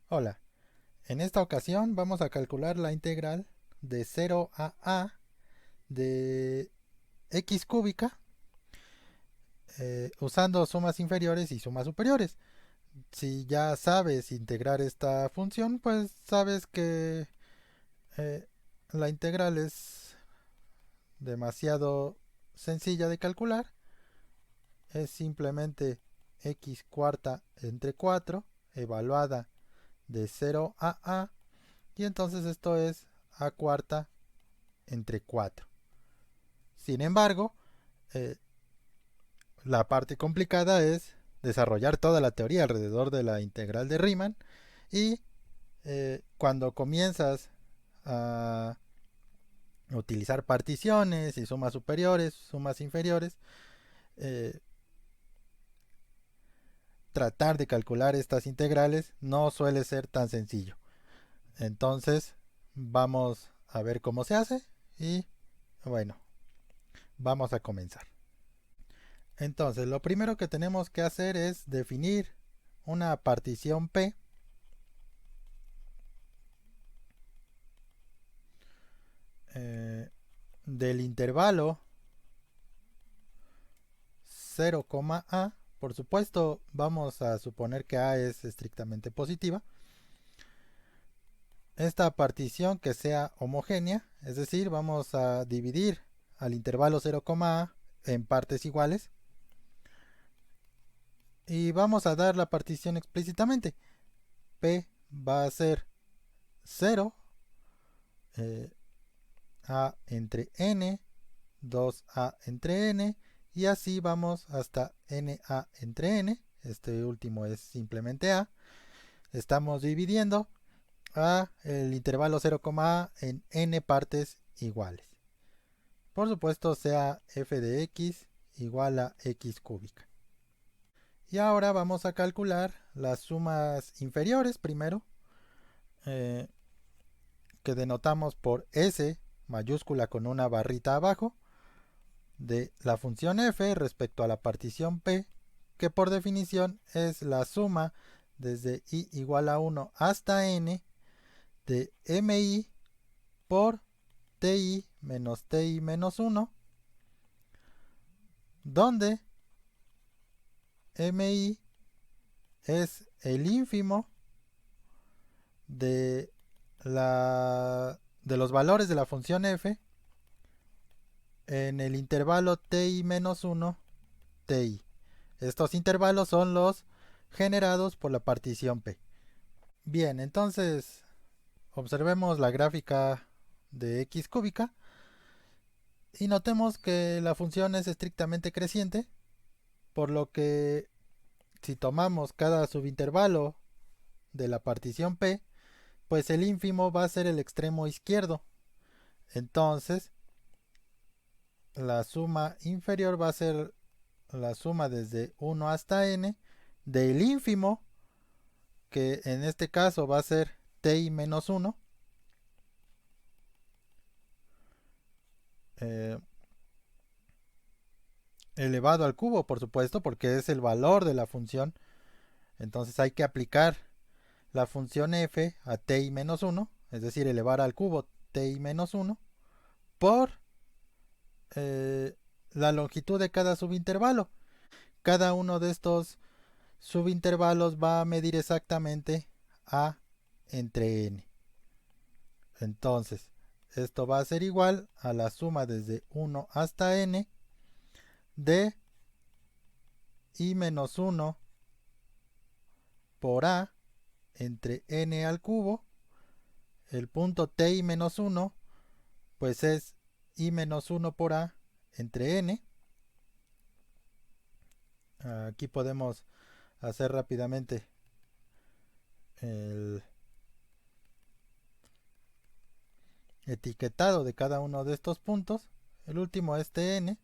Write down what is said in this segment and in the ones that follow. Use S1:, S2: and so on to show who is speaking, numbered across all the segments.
S1: Hola, en esta ocasión vamos a calcular la integral de 0 a de x cúbica usando sumas inferiores y sumas superiores. Si ya sabes integrar esta función, pues sabes que eh, la integral es demasiado sencilla de calcular. Es simplemente x cuarta entre 4 evaluada de 0 a y entonces esto es a cuarta entre 4. Sin embargo, eh, la parte complicada es desarrollar toda la teoría alrededor de la integral de Riemann y cuando comienzas a utilizar particiones y sumas superiores, sumas inferiores, eh, tratar de calcular estas integrales no suele ser tan sencillo. Entonces, vamos a ver cómo se hace y bueno, vamos a comenzar. Entonces, lo primero que tenemos que hacer es definir una partición P eh, del intervalo 0, a. Por supuesto, vamos a suponer que a es estrictamente positiva. Esta partición que sea homogénea, es decir, vamos a dividir al intervalo 0, a en partes iguales y vamos a dar la partición explícitamente. P va a ser 0 eh, a entre n, 2a entre n y así vamos hasta na entre n. Este último es simplemente a. Estamos dividiendo a el intervalo 0, a en n partes iguales. Por supuesto sea f de x igual a x cúbica. Y ahora vamos a calcular las sumas inferiores primero, eh, que denotamos por s mayúscula con una barrita abajo, de la función f respecto a la partición p, que por definición es la suma desde i igual a 1 hasta n de mi por ti menos ti menos 1, donde mi es el ínfimo de, de los valores de la función f en el intervalo ti menos 1, ti. Estos intervalos son los generados por la partición P. Bien, entonces observemos la gráfica de x cúbica y notemos que la función es estrictamente creciente, por lo que si tomamos cada subintervalo de la partición P, pues el ínfimo va a ser el extremo izquierdo. Entonces, la suma inferior va a ser la suma desde 1 hasta n del ínfimo, que en este caso va a ser ti menos 1, eh, elevado al cubo, por supuesto, porque es el valor de la función. Entonces hay que aplicar la función f a ti menos 1, es decir, elevar al cubo ti menos 1, por eh, la longitud de cada subintervalo. Cada uno de estos subintervalos va a medir exactamente a entre n. Entonces, esto va a ser igual a la suma desde 1 hasta n de i menos 1 por a entre n al cubo. El punto ti menos 1 pues es i menos 1 por a entre n. Aquí podemos hacer rápidamente el etiquetado de cada uno de estos puntos. El último es tn.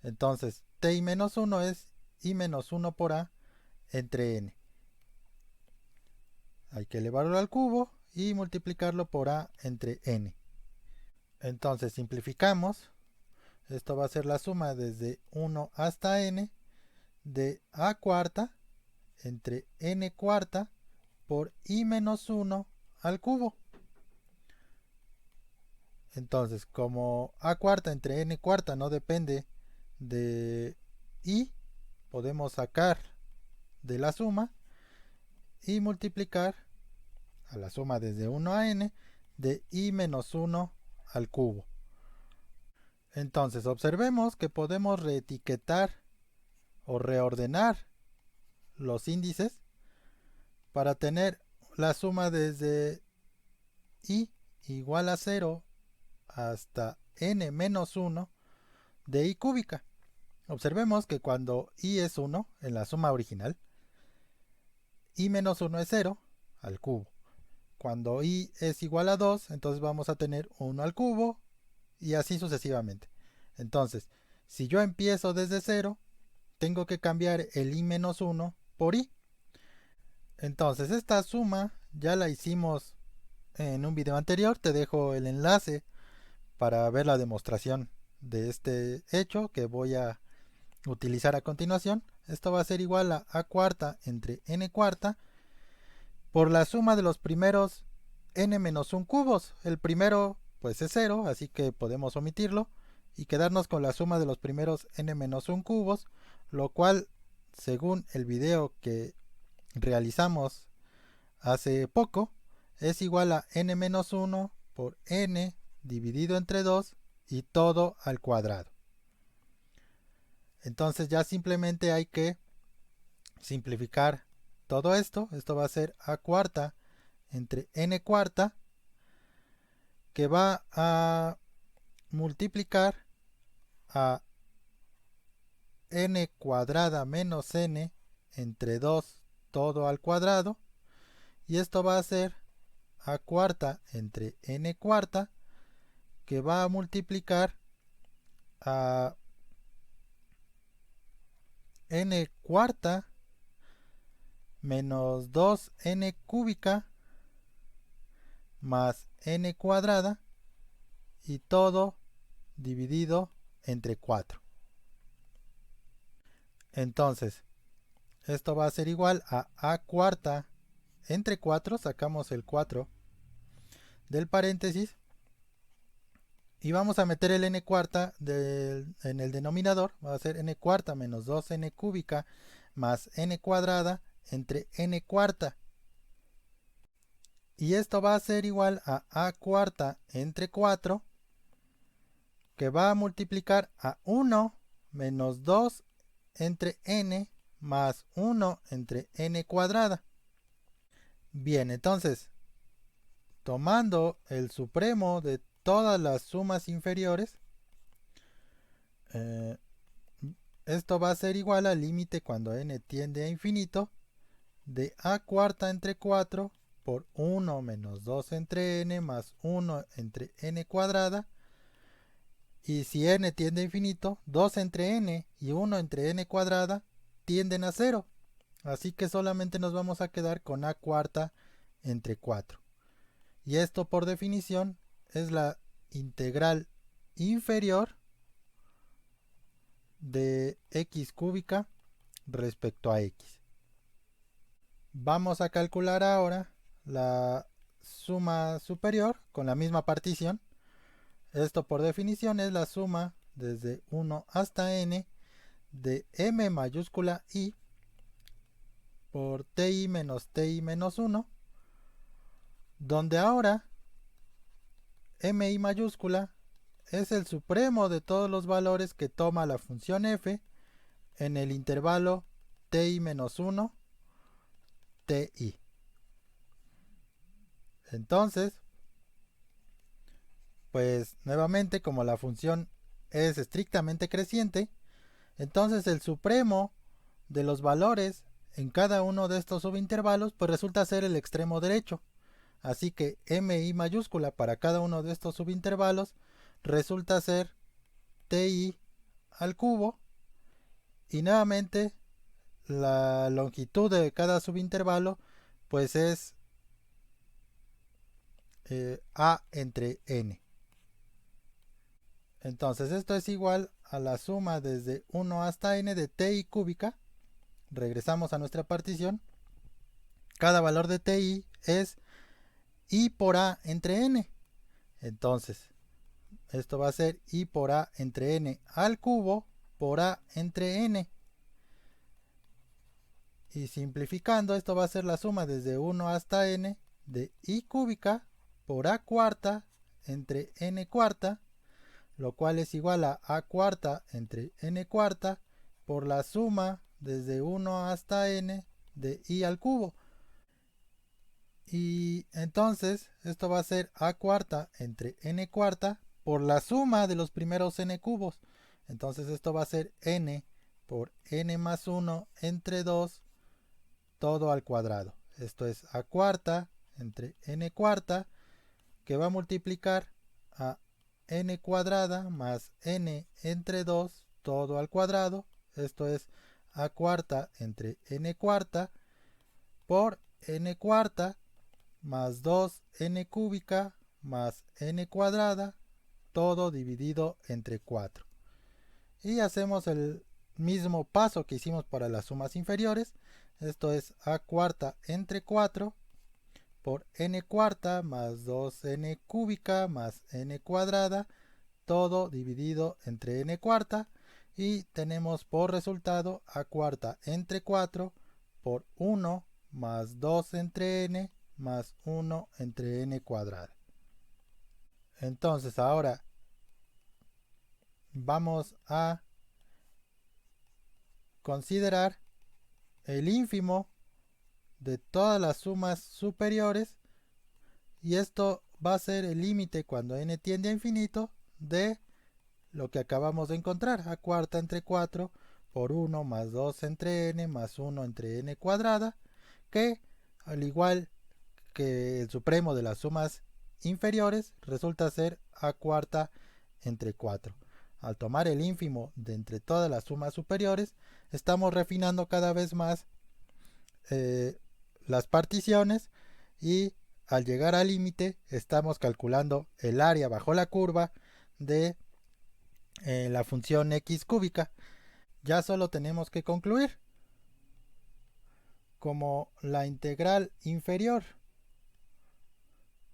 S1: Entonces, ti menos 1 es i menos 1 por a entre n. Hay que elevarlo al cubo y multiplicarlo por a entre n. Entonces, simplificamos. Esto va a ser la suma desde 1 hasta n de a cuarta entre n cuarta por i menos 1 al cubo. Entonces, como a cuarta entre n cuarta no depende de i, podemos sacar de la suma y multiplicar a la suma desde 1 a n de i menos 1 al cubo. Entonces, observemos que podemos reetiquetar o reordenar los índices para tener la suma desde i igual a 0 hasta n menos 1 de i cúbica. Observemos que cuando i es 1 en la suma original, i menos 1 es 0 al cubo. Cuando i es igual a 2, entonces vamos a tener 1 al cubo y así sucesivamente. Entonces, si yo empiezo desde 0, tengo que cambiar el i menos 1 por i. Entonces, esta suma ya la hicimos en un video anterior. Te dejo el enlace para ver la demostración de este hecho que voy a utilizar a continuación. Esto va a ser igual a cuarta entre n cuarta por la suma de los primeros n menos 1 cubos. El primero pues es 0, así que podemos omitirlo y quedarnos con la suma de los primeros n menos 1 cubos, lo cual, según el video que realizamos hace poco, es igual a n menos 1 por n dividido entre 2 y todo al cuadrado. Entonces ya simplemente hay que simplificar todo esto. Esto va a ser a cuarta entre n cuarta, que va a multiplicar a n cuadrada menos n entre 2 todo al cuadrado, y esto va a ser a cuarta entre n cuarta, que va a multiplicar a n cuarta menos 2n cúbica más n cuadrada y todo dividido entre 4. Entonces, esto va a ser igual a cuarta entre 4, sacamos el 4 del paréntesis y vamos a meter el n cuarta en el denominador. Va a ser n cuarta menos 2n cúbica más n cuadrada entre n cuarta. Y esto va a ser igual a cuarta entre 4, que va a multiplicar a 1 menos 2 entre n más 1 entre n cuadrada. Bien, entonces, tomando el supremo de todas las sumas inferiores, esto va a ser igual al límite cuando n tiende a infinito de a cuarta entre 4 por 1 menos 2 entre n más 1 entre n cuadrada. Y si n tiende a infinito, 2 entre n y 1 entre n cuadrada tienden a 0. Así que solamente nos vamos a quedar con a cuarta entre 4. Y esto por definición es la integral inferior de x cúbica respecto a x. Vamos a calcular ahora la suma superior con la misma partición. Esto por definición es la suma desde 1 hasta n de m mayúscula i por ti menos 1, donde ahora mi mayúscula es el supremo de todos los valores que toma la función f en el intervalo ti menos 1, ti. Entonces, pues nuevamente, como la función es estrictamente creciente, entonces el supremo de los valores en cada uno de estos subintervalos pues resulta ser el extremo derecho. Así que mi mayúscula para cada uno de estos subintervalos resulta ser ti al cubo, y nuevamente la longitud de cada subintervalo pues es a entre n. Entonces esto es igual a la suma desde 1 hasta n de ti cúbica. Regresamos a nuestra partición. cada valor de ti es i por a entre n. Entonces, esto va a ser i por a entre n al cubo por a entre n. Y simplificando, esto va a ser la suma desde 1 hasta n de i cúbica por a cuarta entre n cuarta, lo cual es igual a cuarta entre n cuarta por la suma desde 1 hasta n de i al cubo. Y entonces esto va a ser a cuarta entre n cuarta por la suma de los primeros n cubos. Entonces esto va a ser n por n más 1 entre 2 todo al cuadrado. Esto es a cuarta entre n cuarta, que va a multiplicar a n cuadrada más n entre 2 todo al cuadrado. Esto es a cuarta entre n cuarta por n cuarta más 2n cúbica más n cuadrada todo dividido entre 4. Y hacemos el mismo paso que hicimos para las sumas inferiores. Esto es a cuarta entre 4 por n cuarta más 2n cúbica más n cuadrada, todo dividido entre n cuarta. Y tenemos por resultado a cuarta entre 4 por 1 más 2 entre n más 1 entre n cuadrada. Entonces ahora vamos a considerar el ínfimo de todas las sumas superiores, y esto va a ser el límite cuando n tiende a infinito de lo que acabamos de encontrar, a cuarta entre 4 por 1 más 2 entre n más 1 entre n cuadrada, que al igual que el supremo de las sumas inferiores resulta ser a cuarta entre 4. Al tomar el ínfimo de entre todas las sumas superiores, estamos refinando cada vez más las particiones, y al llegar al límite estamos calculando el área bajo la curva de la función x cúbica. Ya solo tenemos que concluir. Como la integral inferior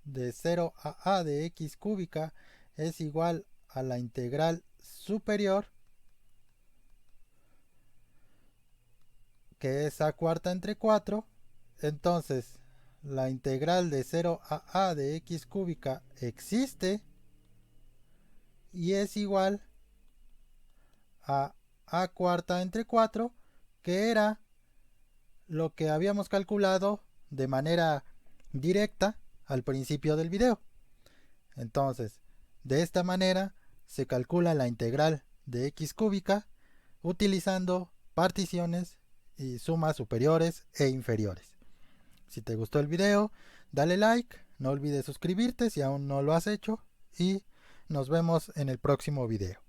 S1: de 0 a de x cúbica es igual a la integral superior, que es a cuarta entre 4, entonces la integral de 0 a de x cúbica existe y es igual a cuarta entre 4, que era lo que habíamos calculado de manera directa al principio del video. Entonces, de esta manera se calcula la integral de x cúbica utilizando particiones y sumas superiores e inferiores. Si te gustó el video, dale like, no olvides suscribirte si aún no lo has hecho, y nos vemos en el próximo video.